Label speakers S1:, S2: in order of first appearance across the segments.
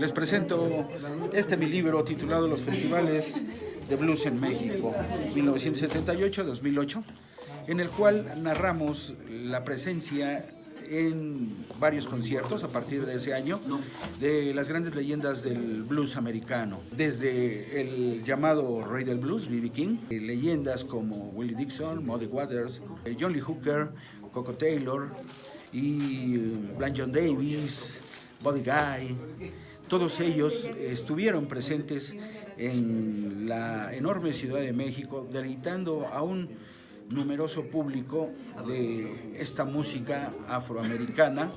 S1: Les presento mi libro titulado Los Festivales de Blues en México, 1978-2008, en el cual narramos la presencia en varios conciertos a partir de ese año de las grandes leyendas del blues americano, desde el llamado Rey del Blues, B.B. King, leyendas como Willie Dixon, Muddy Waters, John Lee Hooker, Coco Taylor y Blind John Davis, Buddy Guy. Todos ellos estuvieron presentes en la enorme Ciudad de México, deleitando a un numeroso público de esta música afroamericana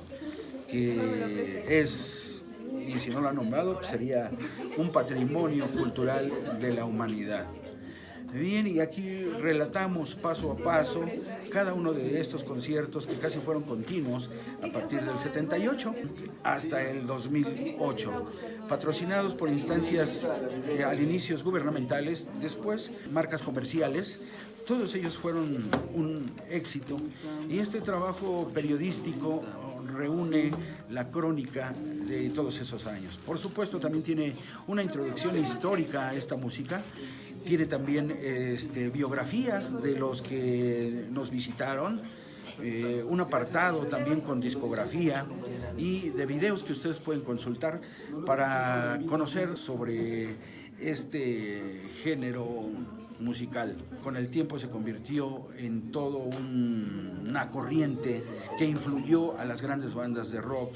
S1: que es, y si no lo han nombrado, pues sería un patrimonio cultural de la humanidad. Bien, y aquí relatamos paso a paso cada uno de estos conciertos que casi fueron continuos a partir del 78 hasta el 2008, patrocinados por instancias al inicio gubernamentales, después marcas comerciales. Todos ellos fueron un éxito y este trabajo periodístico reúne la crónica de todos esos años. Por supuesto, también tiene una introducción histórica a esta música, tiene también biografías de los que nos visitaron, un apartado también con discografía y de videos que ustedes pueden consultar para conocer sobre este género musical. Con el tiempo se convirtió en todo una corriente que influyó a las grandes bandas de rock,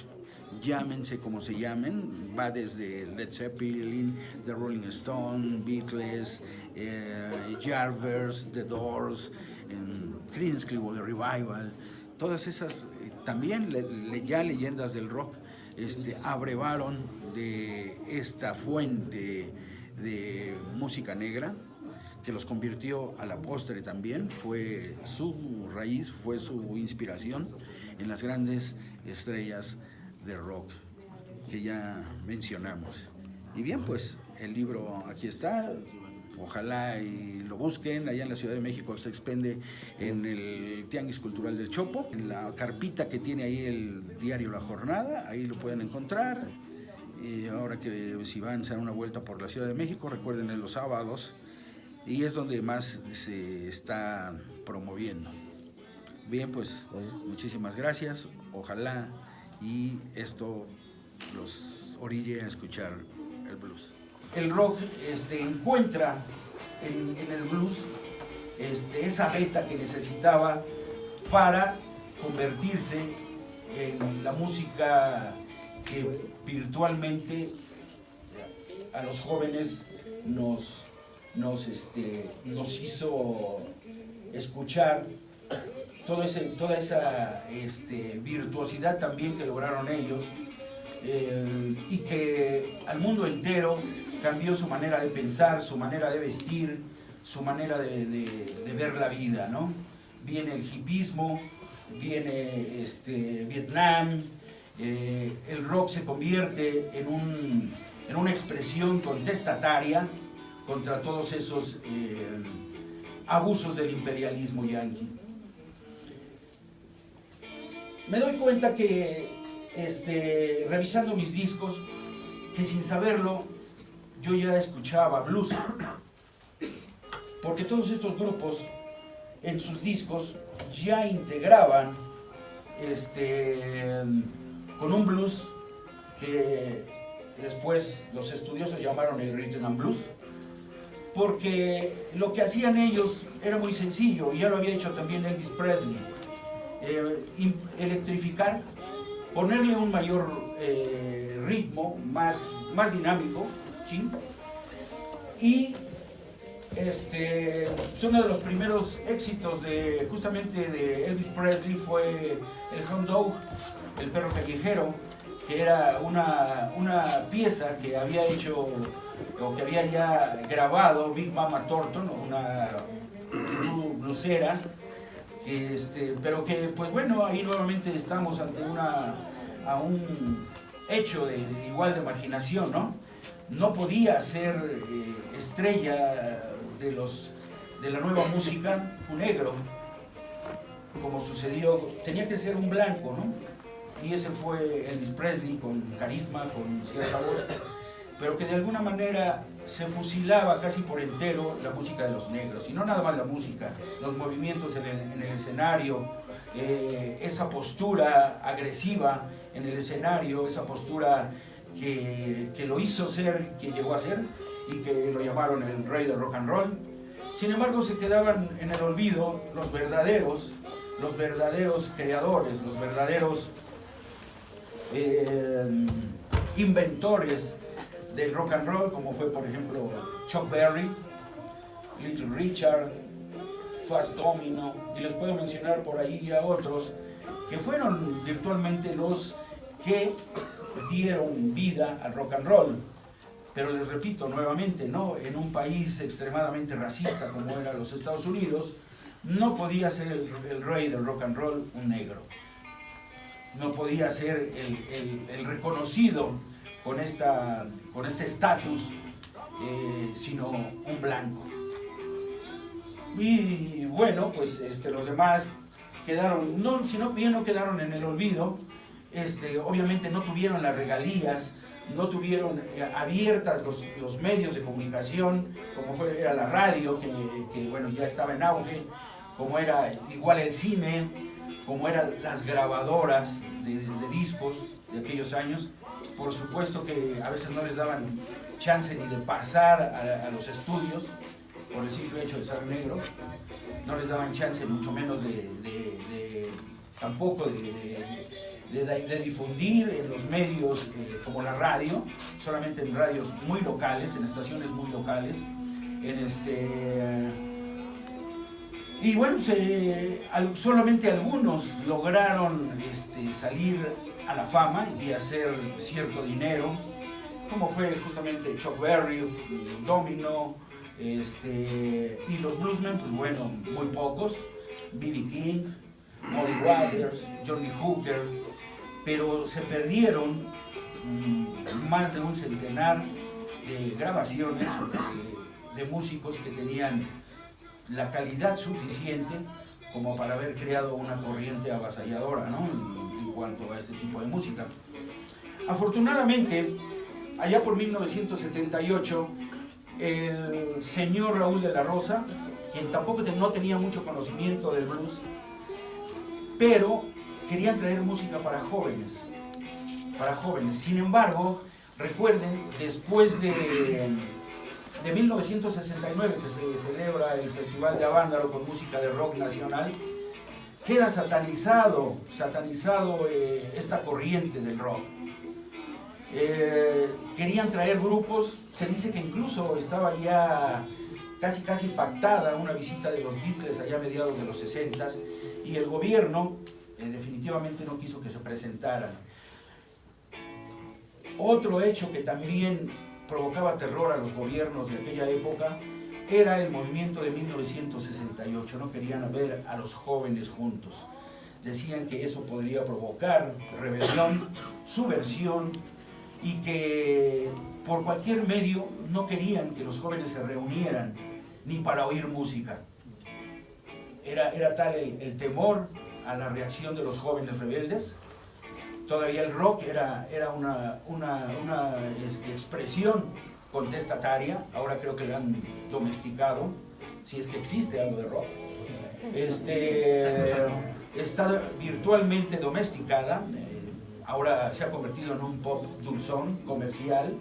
S1: llámense como se llamen, va desde Led Zeppelin, The Rolling Stones, Beatles, Yardbirds, The Doors, Creedence Clearwater Revival, todas esas también ya leyendas del rock abrevaron de esta fuente de música negra que los convirtió a la postre también, fue su raíz, fue su inspiración en las grandes estrellas de rock que ya mencionamos. Y bien, pues el libro aquí está, ojalá y lo busquen, allá en la Ciudad de México se expende en el Tianguis Cultural del Chopo, en la carpita que tiene ahí el diario La Jornada, ahí lo pueden encontrar. Y ahora que si van a hacer una vuelta por la Ciudad de México, recuerden los sábados, y es donde más se está promoviendo. Bien, pues muchísimas gracias, ojalá y esto los orille a escuchar el blues. El rock encuentra en el blues esa beta que necesitaba para convertirse en la música que virtualmente a los jóvenes nos hizo escuchar toda esa virtuosidad también que lograron ellos, y que al mundo entero cambió su manera de pensar, su manera de vestir, su manera de ver la vida, ¿no? Viene el hipismo, viene Vietnam, el rock se convierte en una expresión contestataria contra todos esos abusos del imperialismo yanqui. Me doy cuenta que revisando mis discos, que sin saberlo yo ya escuchaba blues, porque todos estos grupos en sus discos ya integraban con un blues que después los estudiosos llamaron el rhythm and blues, porque lo que hacían ellos era muy sencillo, y ya lo había hecho también Elvis Presley, electrificar, ponerle un mayor ritmo, más dinámico, ¿sí? Y uno de los primeros éxitos justamente de Elvis Presley fue el Hound Dog, el perro callejero, que era una pieza que había hecho o que había ya grabado Big Mama Thornton, una blusera, pero que pues bueno, ahí nuevamente estamos ante un hecho igual de marginación, ¿no? No podía ser estrella de la nueva música un negro, como sucedió, tenía que ser un blanco, ¿no? y ese fue Elvis Presley, con carisma, con cierta voz, pero que de alguna manera se fusilaba casi por entero la música de los negros, y no nada más la música, los movimientos en el escenario, esa postura agresiva en el escenario, esa postura que lo hizo ser quien llegó a ser, y que lo llamaron el rey del rock and roll. Sin embargo, se quedaban en el olvido los verdaderos creadores, los verdaderos inventores del rock and roll, como fue por ejemplo Chuck Berry, Little Richard, Fats Domino, y les puedo mencionar por ahí a otros que fueron virtualmente los que dieron vida al rock and roll. Pero les repito nuevamente, ¿no? En un país extremadamente racista como era los Estados Unidos, no podía ser el rey del rock and roll un negro. No podía ser el reconocido con este estatus, sino un blanco. Y bueno, pues los demás quedaron, no quedaron en el olvido. Obviamente no tuvieron las regalías, no tuvieron abiertas los medios de comunicación, como era la radio, que bueno, ya estaba en auge, como era igual el cine, como eran las grabadoras de discos de aquellos años. Por supuesto que a veces no les daban chance ni de pasar a los estudios, por el simple hecho de ser negro, no les daban chance mucho menos tampoco de difundir en los medios como la radio, solamente en radios muy locales, en estaciones muy locales, y bueno, solamente algunos lograron salir a la fama y hacer cierto dinero, como fue justamente Chuck Berry, Domino, y los bluesmen, pues bueno, muy pocos, B.B. King, Muddy Waters, Johnny Hooker, pero se perdieron más de un centenar de grabaciones de músicos que tenían la calidad suficiente como para haber creado una corriente avasalladora, ¿no? en cuanto a este tipo de música. Afortunadamente, allá por 1978, el señor Raúl de la Rosa, quien tampoco no tenía mucho conocimiento del blues, pero querían traer música para jóvenes. Sin embargo, recuerden, después de 1969, que se celebra el Festival de Avándaro con música de rock nacional, queda satanizado esta corriente del rock. Querían traer grupos, se dice que incluso estaba ya casi pactada una visita de los Beatles allá a mediados de los 60s, y el gobierno definitivamente no quiso que se presentaran. Otro hecho que también provocaba terror a los gobiernos de aquella época era el movimiento de 1968. No querían ver a los jóvenes juntos. Decían que eso podría provocar rebelión, subversión, y que por cualquier medio no querían que los jóvenes se reunieran ni para oír música. Era tal el temor a la reacción de los jóvenes rebeldes. Todavía el rock era una expresión contestataria. Ahora creo que lo han domesticado, si es que existe algo de rock. Está virtualmente domesticada. Ahora se ha convertido en un pop dulzón, comercial,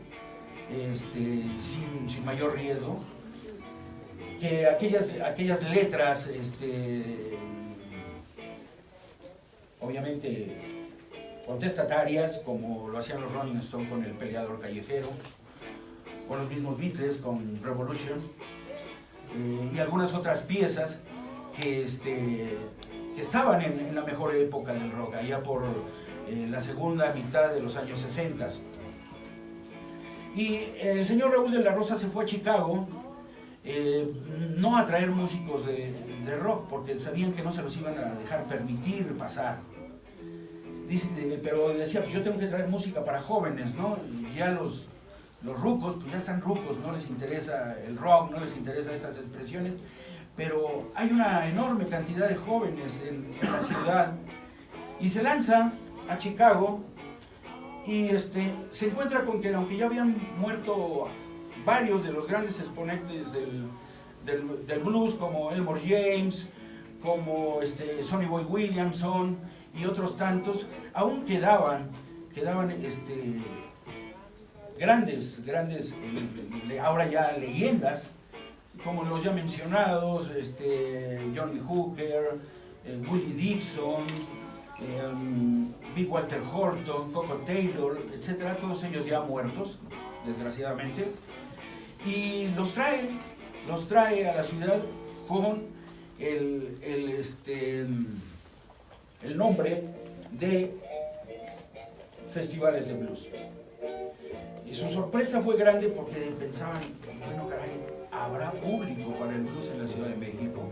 S1: sin mayor riesgo. Que aquellas letras, obviamente contestatarias, como lo hacían los Rolling Stones con El Peleador Callejero, con los mismos Beatles con Revolution, y algunas otras piezas que estaban en la mejor época del rock, allá por la segunda mitad de los años 60. Y el señor Raúl de la Rosa se fue a Chicago, no a traer músicos de rock, porque sabían que no se los iban a dejar permitir pasar. Pero decía, pues yo tengo que traer música para jóvenes, ¿no? Y ya los rucos, pues ya están rucos, no les interesa el rock, no les interesa estas expresiones, pero hay una enorme cantidad de jóvenes en la ciudad, y se lanza a Chicago y se encuentra con que aunque ya habían muerto varios de los grandes exponentes del blues, como Elmore James, como Sonny Boy Williamson y otros tantos, aún quedaban grandes, ahora ya leyendas, como los ya mencionados, John Lee Hooker, Willie Dixon, Big Walter Horton, Coco Taylor, etcétera, todos ellos ya muertos, desgraciadamente, y los trae a la ciudad con el nombre de festivales de blues. Y su sorpresa fue grande porque pensaban, bueno, caray, ¿habrá público para el blues en la Ciudad de México?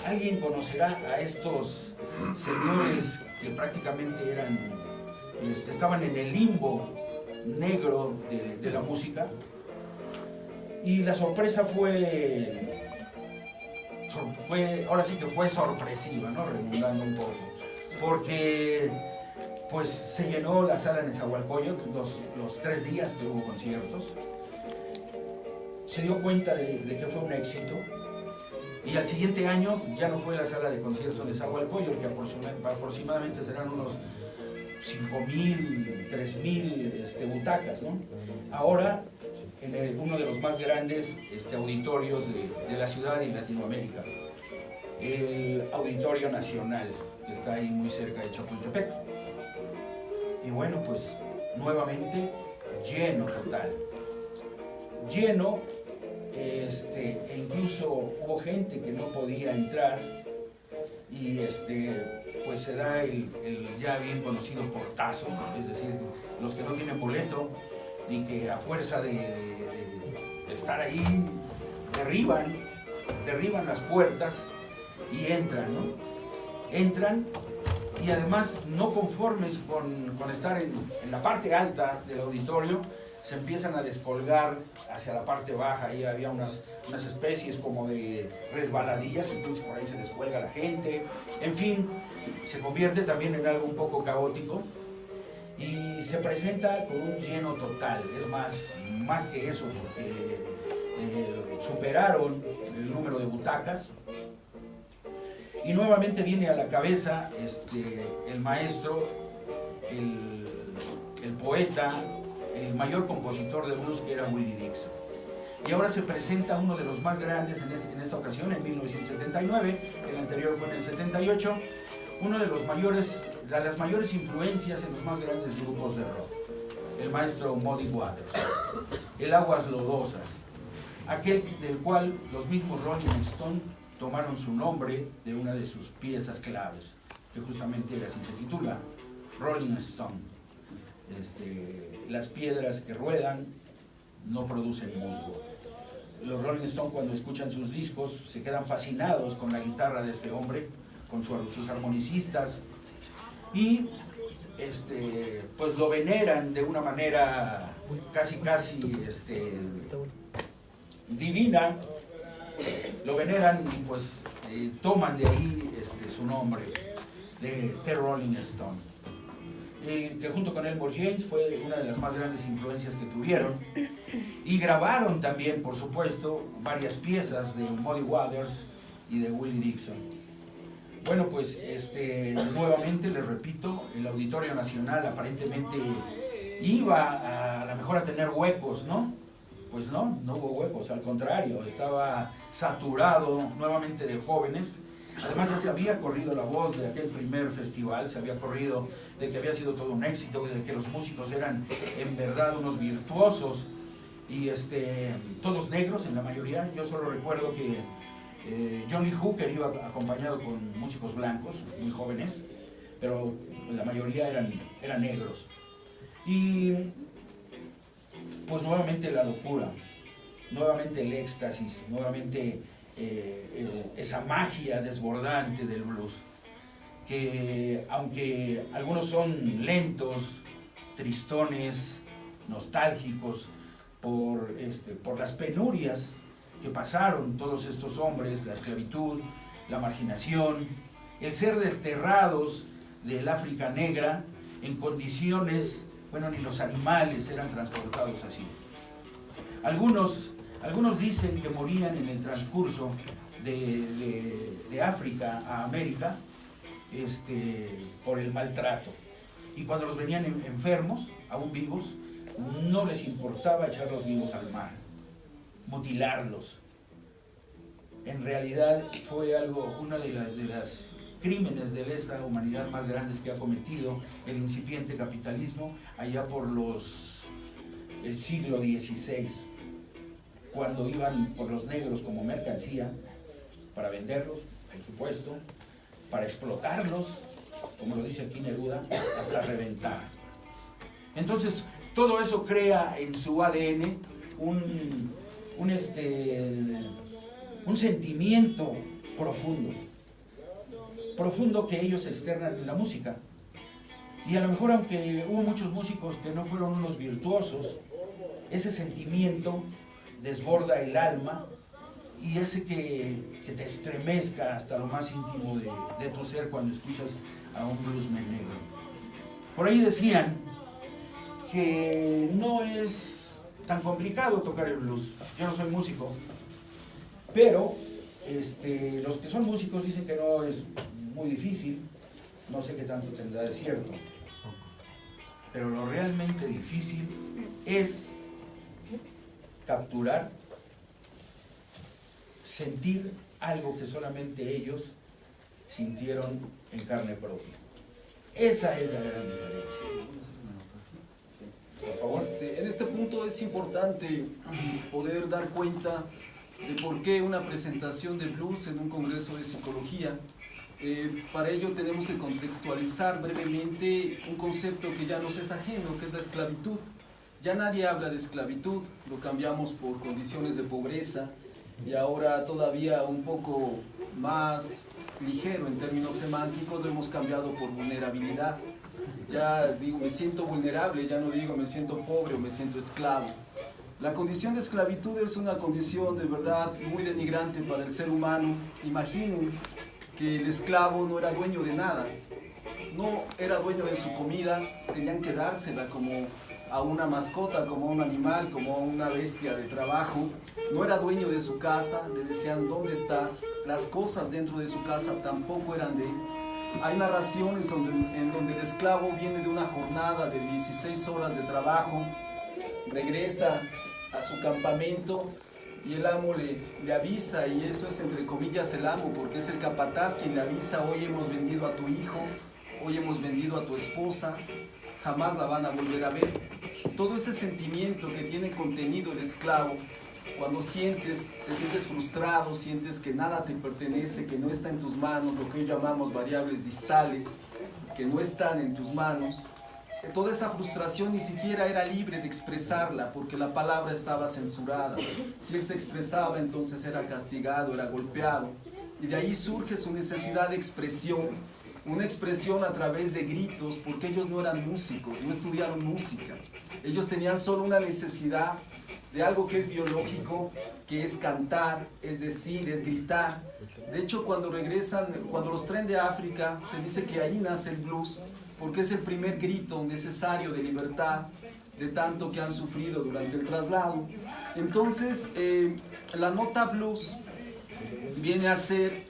S1: ¿Alguien conocerá a estos señores que prácticamente estaban en el limbo negro de la música? Y la sorpresa fue, ahora sí que fue sorpresiva, ¿no? Redundando un poco, porque pues se llenó la sala en Nezahualcóyotl los 3 días que hubo conciertos. Se dio cuenta de que fue un éxito, y al siguiente año ya no fue la sala de conciertos de Nezahualcóyotl, que aproximadamente serán unos 5,000, 3,000 butacas, ¿no? Ahora en uno de los más grandes auditorios de la ciudad y Latinoamérica, el Auditorio Nacional, que está ahí muy cerca de Chapultepec. Y bueno, pues nuevamente lleno total, lleno, e incluso hubo gente que no podía entrar, y pues se da el ya bien conocido portazo, es decir, los que no tienen boleto y que a fuerza de estar ahí derriban las puertas y entran, ¿no? Entran, y además, no conformes con estar en la parte alta del auditorio, se empiezan a descolgar hacia la parte baja. Ahí había unas especies como de resbaladillas, entonces por ahí se descuelga la gente. En fin, se convierte también en algo un poco caótico y se presenta con un lleno total. Es más que eso, porque superaron el número de butacas. Y nuevamente viene a la cabeza el maestro, el poeta, el mayor compositor de blues, que era Willie Dixon. Y ahora se presenta uno de los más grandes en esta ocasión, en 1979, el anterior fue en el 78, uno de las mayores influencias en los más grandes grupos de rock, el maestro Muddy Waters, el Aguas Lodosas, aquel del cual los mismos Rolling Stones tomaron su nombre de una de sus piezas claves, que justamente así se titula, Rolling Stone. Las piedras que ruedan no producen musgo. Los Rolling Stone, cuando escuchan sus discos, se quedan fascinados con la guitarra de este hombre, con sus armonicistas, y pues lo veneran de una manera casi divina. Lo veneran y pues toman de ahí su nombre, de The Rolling Stone, que junto con Elmore James fue una de las más grandes influencias que tuvieron, y grabaron también, por supuesto, varias piezas de Muddy Waters y de Willie Dixon. Bueno, pues nuevamente les repito, el Auditorio Nacional aparentemente iba a lo mejor a tener huecos, ¿no? Pues no hubo huecos, al contrario, estaba saturado nuevamente de jóvenes. Además ya se había corrido la voz de aquel primer festival, se había corrido de que había sido todo un éxito, de que los músicos eran en verdad unos virtuosos, y todos negros en la mayoría. Yo solo recuerdo que John Lee Hooker iba acompañado con músicos blancos, muy jóvenes, pero la mayoría eran negros. Y pues nuevamente la locura, nuevamente el éxtasis, nuevamente esa magia desbordante del blues, que aunque algunos son lentos, tristones, nostálgicos por las penurias que pasaron todos estos hombres, la esclavitud, la marginación, el ser desterrados del África negra en condiciones, bueno, ni los animales eran transportados así. Algunos dicen que morían en el transcurso de África a América por el maltrato. Y cuando los venían enfermos, aún vivos, no les importaba echarlos vivos al mar, mutilarlos. En realidad fue uno de las crímenes de lesa humanidad más grandes que ha cometido el incipiente capitalismo allá por el siglo XVI, cuando iban por los negros como mercancía para venderlos, por supuesto, para explotarlos, como lo dice aquí Neruda, hasta reventar. Entonces, todo eso crea en su ADN un sentimiento profundo que ellos externan en la música. Y a lo mejor, aunque hubo muchos músicos que no fueron unos virtuosos, ese sentimiento desborda el alma y hace que te estremezca hasta lo más íntimo de tu ser cuando escuchas a un bluesman negro. Por ahí decían que no es tan complicado tocar el blues. Yo no soy músico, pero los que son músicos dicen que no es muy difícil. No sé qué tanto tendrá de cierto, pero lo realmente difícil es capturar, sentir algo que solamente ellos sintieron en carne propia. Esa es la gran diferencia. Por favor.
S2: En este punto es importante poder dar cuenta de por qué una presentación de blues en un congreso de psicología. Para ello tenemos que contextualizar brevemente un concepto que ya nos es ajeno, que es la esclavitud. Ya nadie habla de esclavitud, lo cambiamos por condiciones de pobreza y ahora todavía un poco más ligero en términos semánticos lo hemos cambiado por vulnerabilidad. Ya digo, me siento vulnerable, ya no digo me siento pobre o me siento esclavo. La condición de esclavitud es una condición de verdad muy denigrante para el ser humano. Imaginen que el esclavo no era dueño de nada, no era dueño de su comida, tenían que dársela como a una mascota, como a un animal, como a una bestia de trabajo. No era dueño de su casa, le decían dónde está, las cosas dentro de su casa tampoco eran de él. Hay narraciones en donde el esclavo viene de una jornada de 16 horas de trabajo, regresa a su campamento y el amo le avisa, y eso es entre comillas el amo, porque es el capataz quien le avisa: hoy hemos vendido a tu hijo, hoy hemos vendido a tu esposa, jamás la van a volver a ver. Todo ese sentimiento que tiene contenido el esclavo, cuando te sientes frustrado, sientes que nada te pertenece, que no está en tus manos, lo que hoy llamamos variables distales, que no están en tus manos, toda esa frustración ni siquiera era libre de expresarla, porque la palabra estaba censurada. Si él se expresaba, entonces era castigado, era golpeado, y de ahí surge su necesidad de expresión, una expresión a través de gritos, porque ellos no eran músicos, no estudiaron música. Ellos tenían solo una necesidad de algo que es biológico, que es cantar, es decir, es gritar. De hecho, cuando los traen de África, se dice que ahí nace el blues, porque es el primer grito necesario de libertad, de tanto que han sufrido durante el traslado. Entonces, la nota blues viene a ser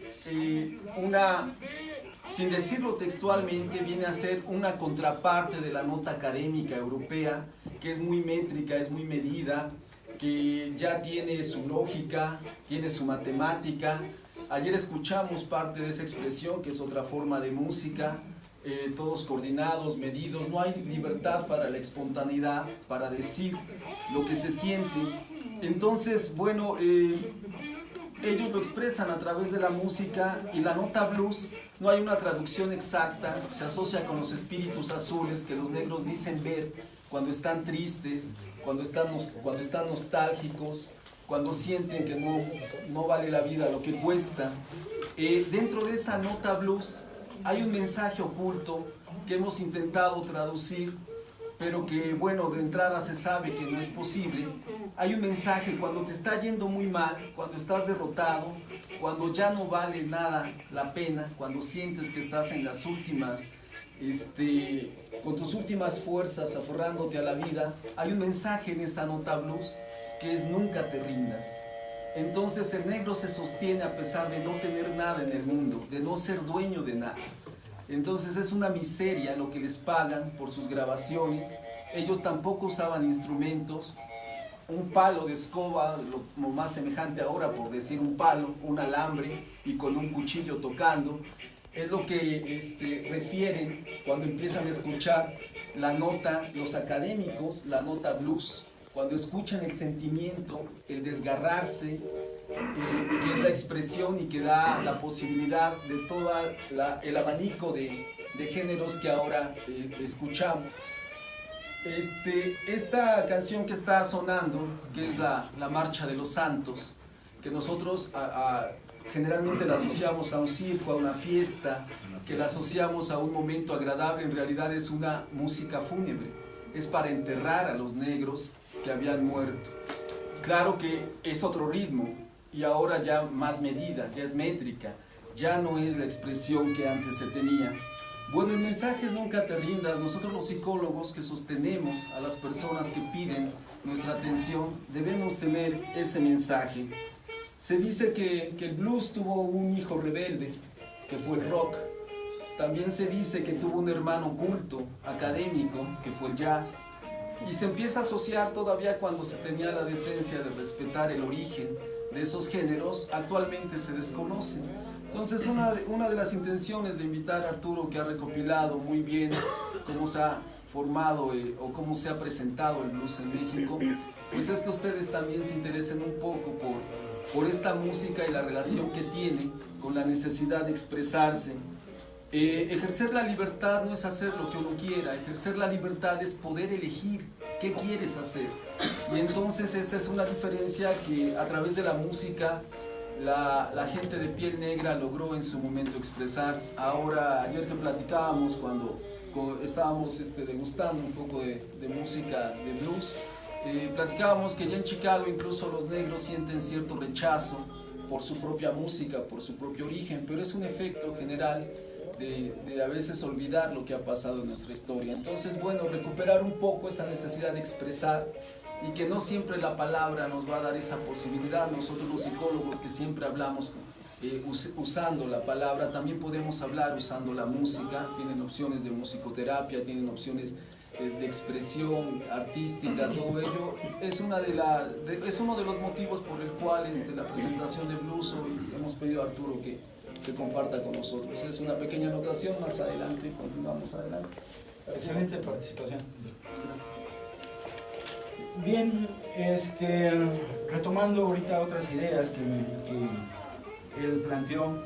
S2: sin decirlo textualmente, viene a ser una contraparte de la nota académica europea, que es muy métrica, es muy medida, que ya tiene su lógica, tiene su matemática. Ayer escuchamos parte de esa expresión, que es otra forma de música, todos coordinados, medidos, no hay libertad para la espontaneidad, para decir lo que se siente. Entonces, bueno, ellos lo expresan a través de la música, y la nota blues no hay una traducción exacta, se asocia con los espíritus azules que los negros dicen ver cuando están tristes, cuando están nostálgicos, cuando sienten que no vale la vida lo que cuesta. Dentro de esa nota blues hay un mensaje oculto que hemos intentado traducir, pero que, bueno, de entrada se sabe que no es posible. Hay un mensaje cuando te está yendo muy mal, cuando estás derrotado, cuando ya no vale nada la pena, cuando sientes que estás en las últimas con tus últimas fuerzas, aferrándote a la vida. Hay un mensaje en esa nota blues que es nunca te rindas. Entonces el negro se sostiene a pesar de no tener nada en el mundo, de no ser dueño de nada. Entonces es una miseria lo que les pagan por sus grabaciones. Ellos tampoco usaban instrumentos. Un palo de escoba, lo más semejante ahora por decir un palo, un alambre y con un cuchillo tocando. Es lo que refieren cuando empiezan a escuchar la nota, los académicos, la nota blues. Cuando escuchan el sentimiento, el desgarrarse, que es la expresión y que da la posibilidad de todo el abanico de géneros que ahora escuchamos. Esta canción que está sonando, que es la Marcha de los Santos, que nosotros generalmente la asociamos a un circo, a una fiesta, que la asociamos a un momento agradable, en realidad es una música fúnebre, es para enterrar a los negros que habían muerto. Claro que es otro ritmo y ahora ya más medida, ya es métrica, ya no es la expresión que antes se tenía. Bueno, el mensaje es nunca te rindas. Nosotros los psicólogos que sostenemos a las personas que piden nuestra atención, debemos tener ese mensaje. Se dice que el blues tuvo un hijo rebelde, que fue el rock. También se dice que tuvo un hermano culto, académico, que fue el jazz. Y se empieza a asociar todavía cuando se tenía la decencia de respetar el origen de esos géneros, actualmente se desconocen. Entonces una de las intenciones de invitar a Arturo, que ha recopilado muy bien cómo se ha formado o cómo se ha presentado el blues en México, pues es que ustedes también se interesen un poco por esta música y la relación que tiene con la necesidad de expresarse. Ejercer la libertad no es hacer lo que uno quiera, ejercer la libertad es poder elegir qué quieres hacer. Y entonces esa es una diferencia que a través de la música la gente de piel negra logró en su momento expresar. Ahora, ayer que platicábamos, cuando estábamos degustando un poco de música de blues, platicábamos que ya en Chicago incluso los negros sienten cierto rechazo por su propia música, por su propio origen, pero es un efecto general de a veces olvidar lo que ha pasado en nuestra historia. Entonces, bueno, recuperar un poco esa necesidad de expresar, y que no siempre la palabra nos va a dar esa posibilidad. Nosotros los psicólogos que siempre hablamos usando la palabra, también podemos hablar usando la música. Tienen opciones de musicoterapia, tienen opciones de expresión artística, todo ello es uno de los motivos por el cual la presentación de blues hoy hemos pedido a Arturo que comparta con nosotros. Es una pequeña anotación, más adelante continuamos adelante.
S1: Excelente participación.
S2: Gracias.
S1: Bien, retomando ahorita otras ideas que él planteó.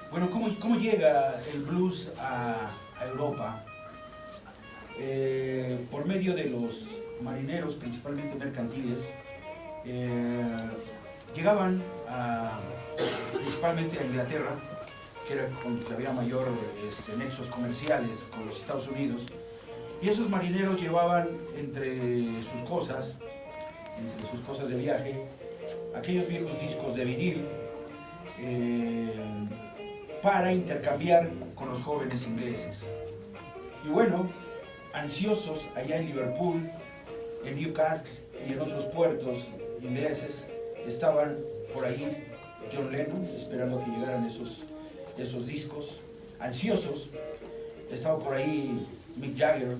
S1: Bueno, ¿cómo llega el blues a Europa? Por medio de los marineros, principalmente mercantiles, llegaban principalmente a Inglaterra, que era con que había mayor nexos comerciales con los Estados Unidos. Y esos marineros llevaban entre sus cosas de viaje, aquellos viejos discos de vinil para intercambiar con los jóvenes ingleses. Y bueno, ansiosos allá en Liverpool, en Newcastle y en otros puertos ingleses, estaban por ahí John Lennon esperando que llegaran esos discos. Ansiosos, estaba por ahí Mick Jagger,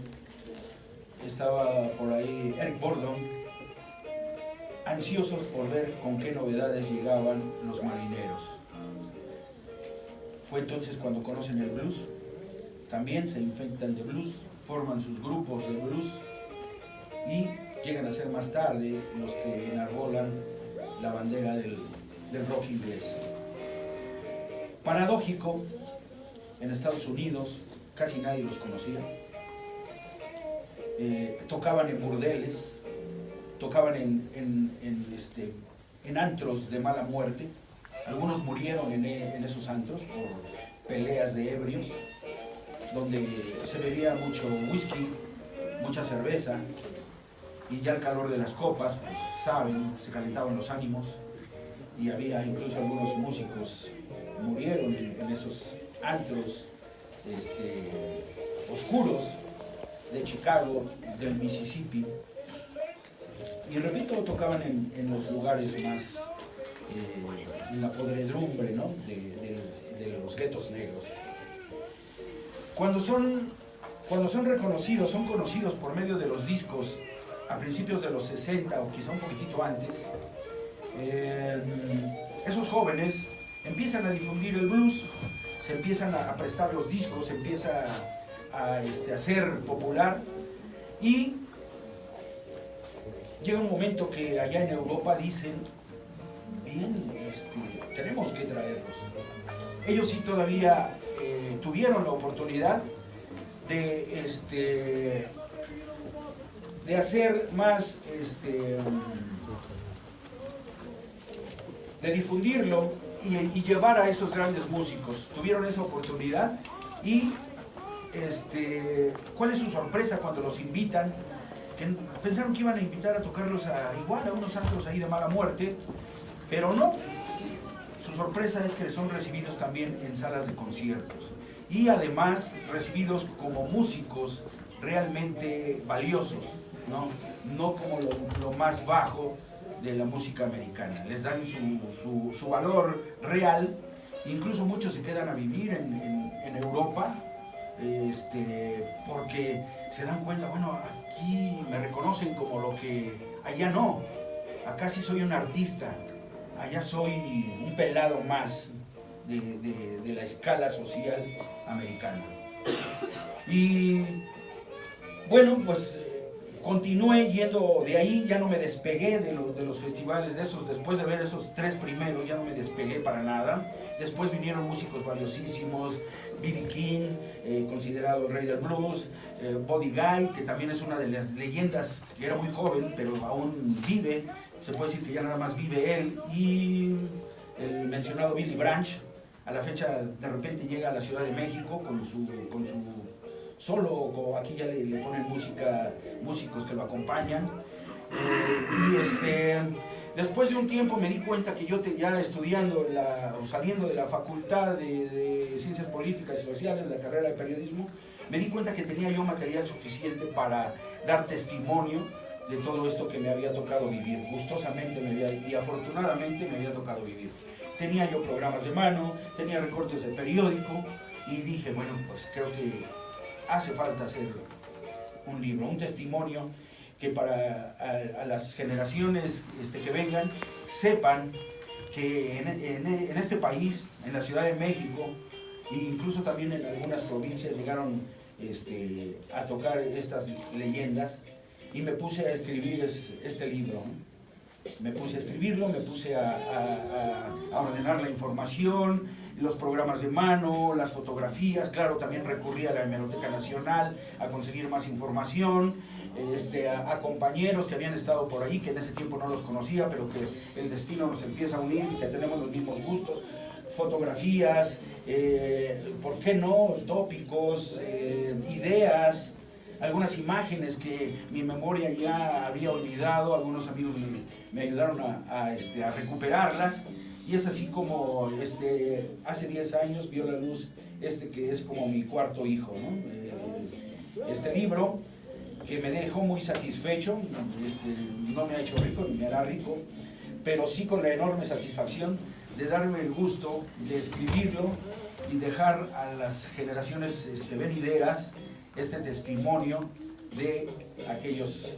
S1: estaba por ahí Eric Burdon, ansiosos por ver con qué novedades llegaban los marineros. Fue entonces cuando conocen el blues, también se infectan de blues, forman sus grupos de blues y llegan a ser más tarde los que enarbolan la bandera del rock inglés. Paradójico, en Estados Unidos casi nadie los conocía. Tocaban en burdeles, tocaban en antros de mala muerte. Algunos murieron en esos antros por peleas de ebrios, donde se bebía mucho whisky, mucha cerveza, y ya el calor de las copas, pues saben, se calentaban los ánimos, y había incluso algunos músicos murieron en esos antros oscuros de Chicago, del Mississippi. Y repito, tocaban en los lugares más, en la podredumbre, ¿no? de los guetos negros. Cuando son reconocidos, son conocidos por medio de los discos a principios de los 60 o quizá un poquitito antes, esos jóvenes empiezan a difundir el blues, se empiezan a prestar los discos, se empieza a ser popular, y llega un momento que allá en Europa dicen, bien, tenemos que traerlos. Ellos sí todavía tuvieron la oportunidad de hacer más, de difundirlo y llevar a esos grandes músicos. Tuvieron esa oportunidad y ¿cuál es su sorpresa cuando los invitan? Pensaron que iban a invitar a tocarlos igual a unos antros ahí de mala muerte, pero no. Su sorpresa es que son recibidos también en salas de conciertos y además recibidos como músicos realmente valiosos, no como lo más bajo de la música americana. Les dan su valor real. Incluso muchos se quedan a vivir en Europa, porque se dan cuenta, bueno, aquí me reconocen como lo que allá no. Acá sí soy un artista, allá soy un pelado más de la escala social americana. Y bueno, pues continué yendo de ahí, ya no me despegué de los festivales de esos. Después de ver esos 3 primeros ya no me despegué para nada. Después vinieron músicos valiosísimos, B.B. King, considerado el rey del blues, Buddy Guy, que también es una de las leyendas, que era muy joven pero aún vive, se puede decir que ya nada más vive él, y el mencionado Billy Branch. A la fecha de repente llega a la Ciudad de México con su solo, aquí ya le ponen músicos que lo acompañan. Después de un tiempo me di cuenta que yo ya estudiando o saliendo de la Facultad de Ciencias Políticas y Sociales, la carrera de periodismo, me di cuenta que tenía yo material suficiente para dar testimonio de todo esto que me había tocado vivir. Gustosamente y afortunadamente me había tocado vivir. Tenía yo programas de mano, tenía recortes de periódico, y dije, bueno, pues creo que hace falta hacer un libro, un testimonio que para a las generaciones que vengan sepan que en este país, en la Ciudad de México, e incluso también en algunas provincias llegaron a tocar estas leyendas, y me puse a escribir este libro. Me puse a escribirlo, me puse a ordenar la información, los programas de mano, las fotografías. Claro, también recurrí a la Hemeroteca Nacional a conseguir más información, a compañeros que habían estado por ahí, que en ese tiempo no los conocía, pero que el destino nos empieza a unir y que tenemos los mismos gustos. Fotografías, ¿por qué no? Tópicos, ideas, algunas imágenes que mi memoria ya había olvidado. Algunos amigos me ayudaron a recuperarlas, y es así como hace 10 años vio la luz que es como mi cuarto hijo, ¿no? Este libro que me dejó muy satisfecho, no me ha hecho rico ni me hará rico, pero sí con la enorme satisfacción de darme el gusto de escribirlo y dejar a las generaciones venideras este testimonio de aquellos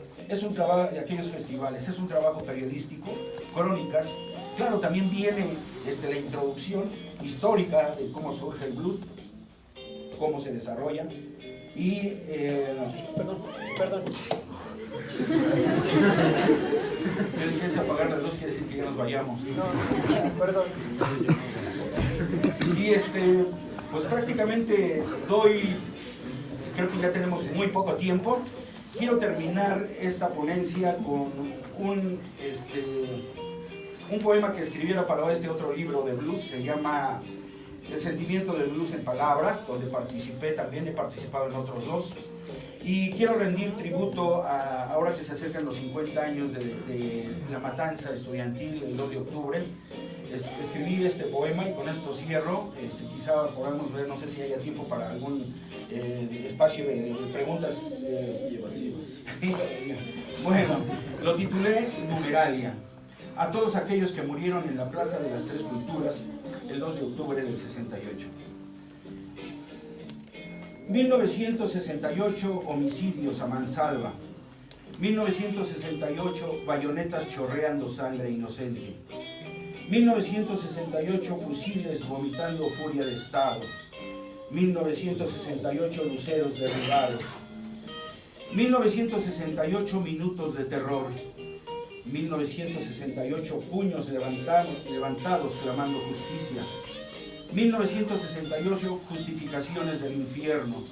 S1: festivales. Es un trabajo periodístico, crónicas. Claro, también viene la introducción histórica de cómo surge el blues, cómo se desarrolla, y perdón. Que empiece a apagar las luces quiere decir que ya nos vayamos. No, perdón. Y pues prácticamente creo que ya tenemos muy poco tiempo. Quiero terminar esta ponencia con un poema que escribiera para este otro libro de blues. Se llama El sentimiento del blues en palabras, donde participé también, he participado en otros 2. Y quiero rendir tributo ahora que se acercan los 50 años de la matanza estudiantil, el 2 de octubre. escribí este poema y con esto cierro. Quizá podamos ver, no sé si haya tiempo para algún espacio de preguntas evasivas. Bueno, lo titulé Numeralia. A todos aquellos que murieron en la Plaza de las Tres Culturas el 2 de octubre del 68. 1968, homicidios a mansalva. 1968, bayonetas chorreando sangre inocente. 1968, fusiles vomitando furia de Estado. 1968, luceros derribados. 1968, minutos de terror. 1968, puños levantados clamando justicia. 1968, justificaciones del infierno.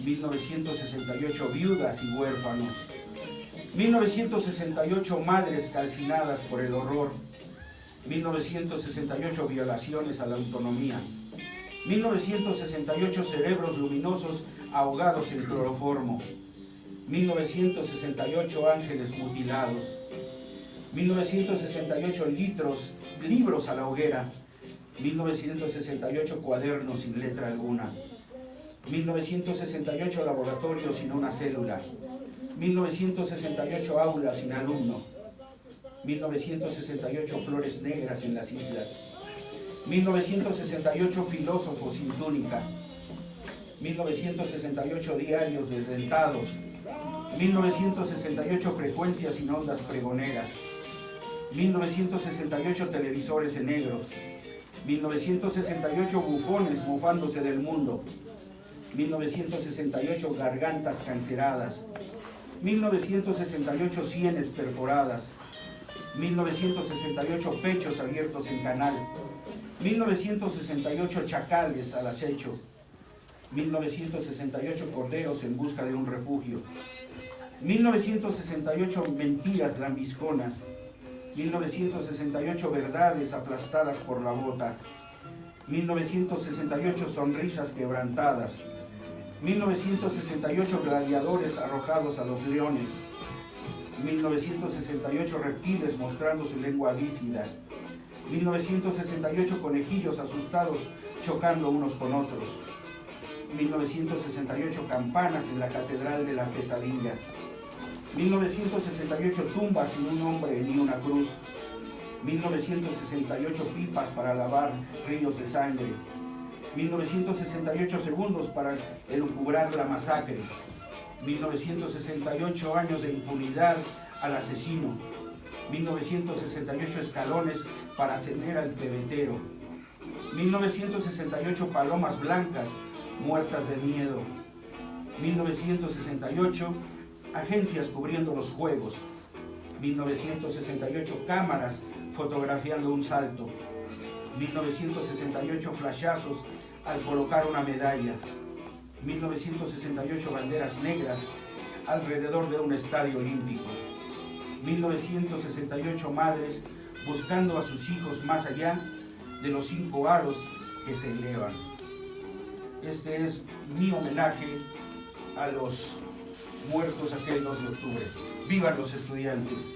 S1: 1968, viudas y huérfanos. 1968, madres calcinadas por el horror. 1968, violaciones a la autonomía. 1968, cerebros luminosos ahogados en cloroformo. 1968, ángeles mutilados. 1968, libros a la hoguera. 1968, cuadernos sin letra alguna. 1968, laboratorio sin una célula. 1968, aulas sin alumno. 1968, flores negras en las islas. 1968, filósofos sin túnica. 1968, diarios desdentados. 1968, frecuencias sin ondas pregoneras. 1968, televisores en negros. 1968, bufones bufándose del mundo. 1968, gargantas canceradas. 1968, sienes perforadas. 1968, pechos abiertos en canal. 1968, chacales al acecho. 1968, corderos en busca de un refugio. 1968, mentiras lambisconas. 1968, verdades aplastadas por la bota. 1968, sonrisas quebrantadas. 1968, gladiadores arrojados a los leones. 1968, reptiles mostrando su lengua bífida. 1968, conejillos asustados chocando unos con otros. 1968, campanas en la Catedral de la Pesadilla. 1968, tumbas sin un hombre ni una cruz. 1968, pipas para lavar ríos de sangre. 1968, segundos para elucubrar la masacre. 1968, años de impunidad al asesino. 1968, escalones para ascender al pebetero. 1968, palomas blancas muertas de miedo. 1968, agencias cubriendo los juegos. 1968, cámaras fotografiando un salto. 1968, flashazos al colocar una medalla. 1968, banderas negras alrededor de un estadio olímpico. 1968, madres buscando a sus hijos más allá de los 5 aros que se elevan. Este es mi homenaje a los muertos aquel 2 de octubre. ¡Vivan los estudiantes!